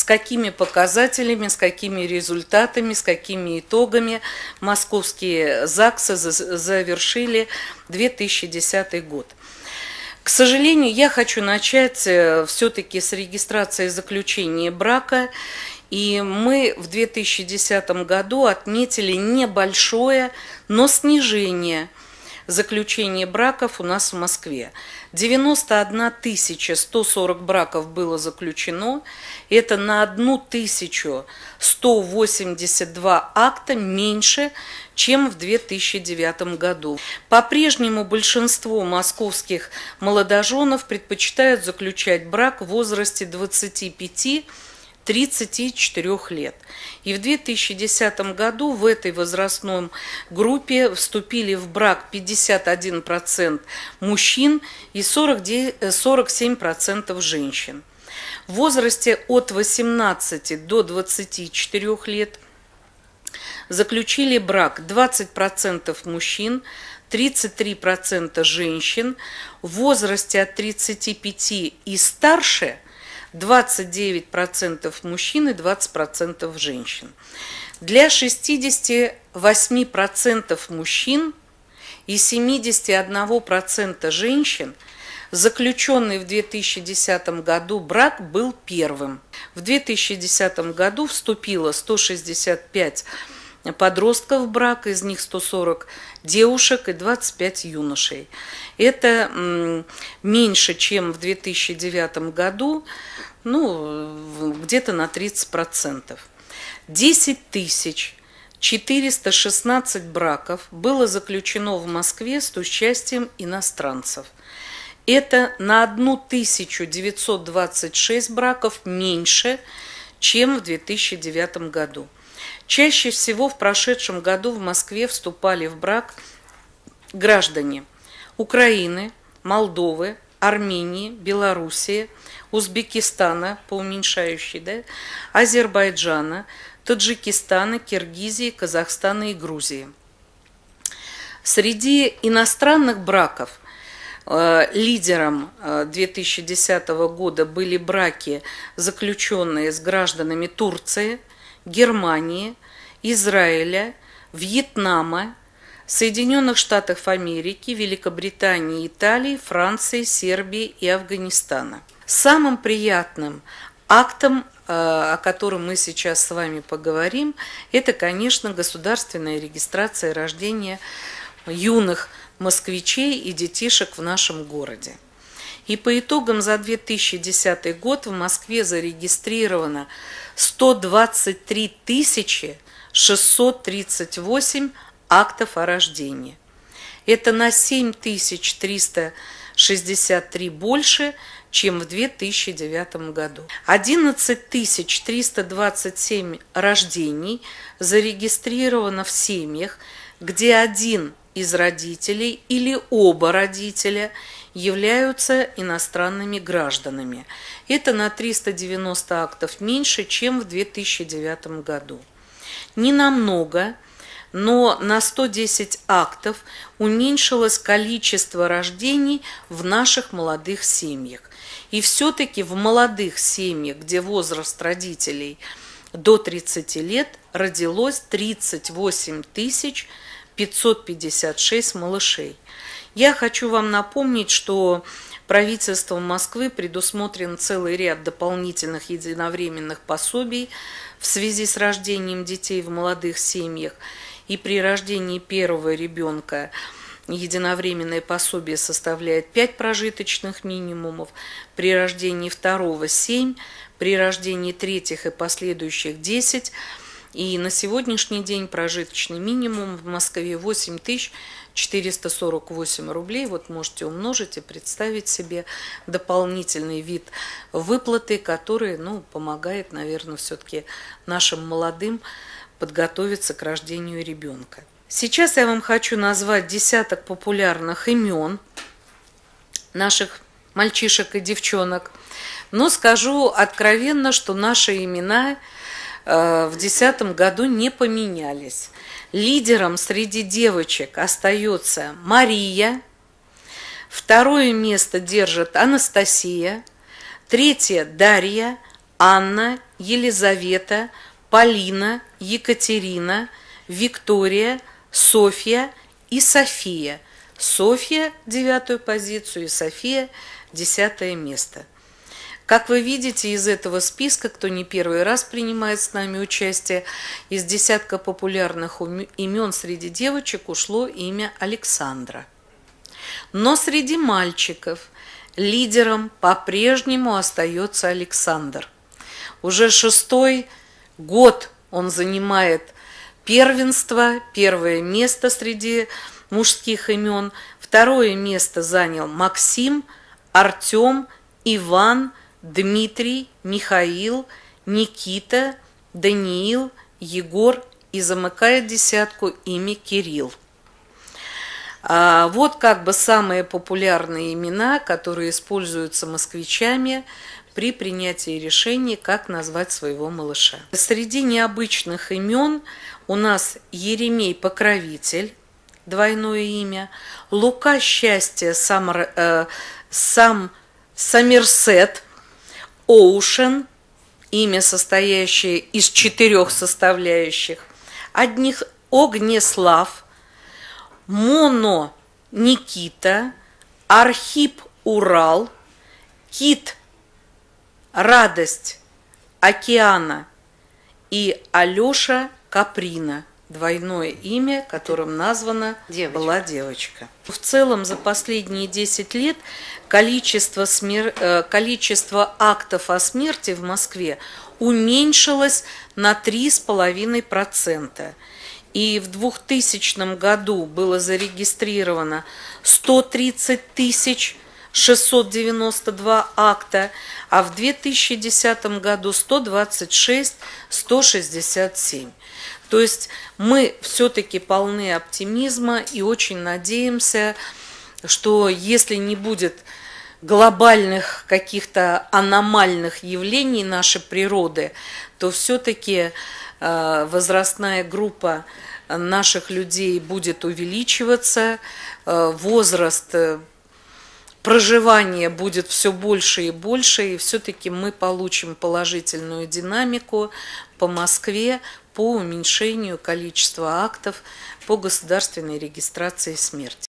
какими показателями, с какими результатами, с какими итогами московские ЗАГСы завершили 2010 год. К сожалению, я хочу начать все-таки с регистрации заключения брака. И мы в 2010 году отметили небольшое, но снижение заключения браков у нас в Москве. 91 140 браков было заключено. Это на 1182 акта меньше, чем в 2009 году. По-прежнему большинство московских молодоженов предпочитают заключать брак в возрасте 25-34 лет. И в 2010 году в этой возрастной группе вступили в брак 51% мужчин и 47% женщин. В возрасте от 18 до 24 лет заключили брак 20% мужчин, 33% женщин. В возрасте от 35 и старше 29% мужчин и 20% женщин. Для 68% мужчин и 71% женщин заключенный в 2010 году брак был первым. В 2010 году вступило 165 подростков в брак, из них 140 девушек и 25 юношей. Это меньше, чем в 2009 году, где-то на 30%. 10 416 браков было заключено в Москве с участием иностранцев. Это на 1926 браков меньше, чем в 2009 году. Чаще всего в прошедшем году в Москве вступали в брак граждане Украины, Молдовы, Армении, Белоруссии, Узбекистана, по уменьшающей, Азербайджана, Таджикистана, Киргизии, Казахстана и Грузии. Среди иностранных браков лидером 2010 года были браки, заключенные с гражданами Турции, Германии, Израиля, Вьетнама, Соединенных Штатов Америки, Великобритании, Италии, Франции, Сербии и Афганистана. Самым приятным актом, о котором мы сейчас с вами поговорим, это, конечно, государственная регистрация рождения юных москвичей и детишек в нашем городе. И по итогам за 2010 год в Москве зарегистрировано 123 638 актов о рождении. Это на 7363 больше, чем в 2009 году. 11 327 рождений зарегистрировано в семьях, где один из родителей или оба родителя являются иностранными гражданами. Это на 390 актов меньше, чем в 2009 году. Не намного, но на 110 актов уменьшилось количество рождений в наших молодых семьях. И все-таки в молодых семьях, где возраст родителей до 30 лет, родилось 38 556 малышей. Я хочу вам напомнить, что правительством Москвы предусмотрен целый ряд дополнительных единовременных пособий в связи с рождением детей в молодых семьях. И при рождении первого ребенка единовременное пособие составляет 5 прожиточных минимумов, при рождении второго 7, при рождении третьих и последующих 10. И на сегодняшний день прожиточный минимум в Москве 8448 рублей. Вот можете умножить и представить себе дополнительный вид выплаты, который, помогает, наверное, все-таки нашим молодым подготовиться к рождению ребенка. Сейчас я вам хочу назвать десяток популярных имен наших мальчишек и девчонок, но скажу откровенно, что наши имена в 2010 году не поменялись. Лидером среди девочек остается Мария, второе место держит Анастасия, третье Дарья, Анна, Елизавета, Полина, Екатерина, Виктория, Софья и София. Софья – 9-ю позицию, и София – 10-е место. Как вы видите из этого списка, кто не первый раз принимает с нами участие, из десятка популярных имен среди девочек ушло имя Александра. Но среди мальчиков лидером по-прежнему остается Александр. Уже 6-й год он занимает первенство, 1-е место среди мужских имен. 2-е место занял Максим, Артем, Иван, Дмитрий, Михаил, Никита, Даниил, Егор и замыкает десятку имя Кирилл. Вот как бы самые популярные имена, которые используются москвичами при принятии решений, как назвать своего малыша. Среди необычных имен у нас Еремей Покровитель, 2-е имя, Лука Счастье, Самирсет, Оушен, имя, состоящее из 4 составляющих, Огнеслав, Моно Никита, Архип Урал, Кит Радость Океана и Алеша Каприна. 2-е имя, которым названа была девочка. В целом за последние 10 лет количество актов о смерти в Москве уменьшилось на 3,5%. И в 2000 году было зарегистрировано 130 692 акта, а в 2010 году 126 167. То есть мы все-таки полны оптимизма и очень надеемся, что если не будет глобальных каких-то аномальных явлений нашей природы, то все-таки возрастная группа наших людей будет увеличиваться, возраст проживания будет все больше и больше, и все-таки мы получим положительную динамику по Москве по уменьшению количества актов по государственной регистрации смерти.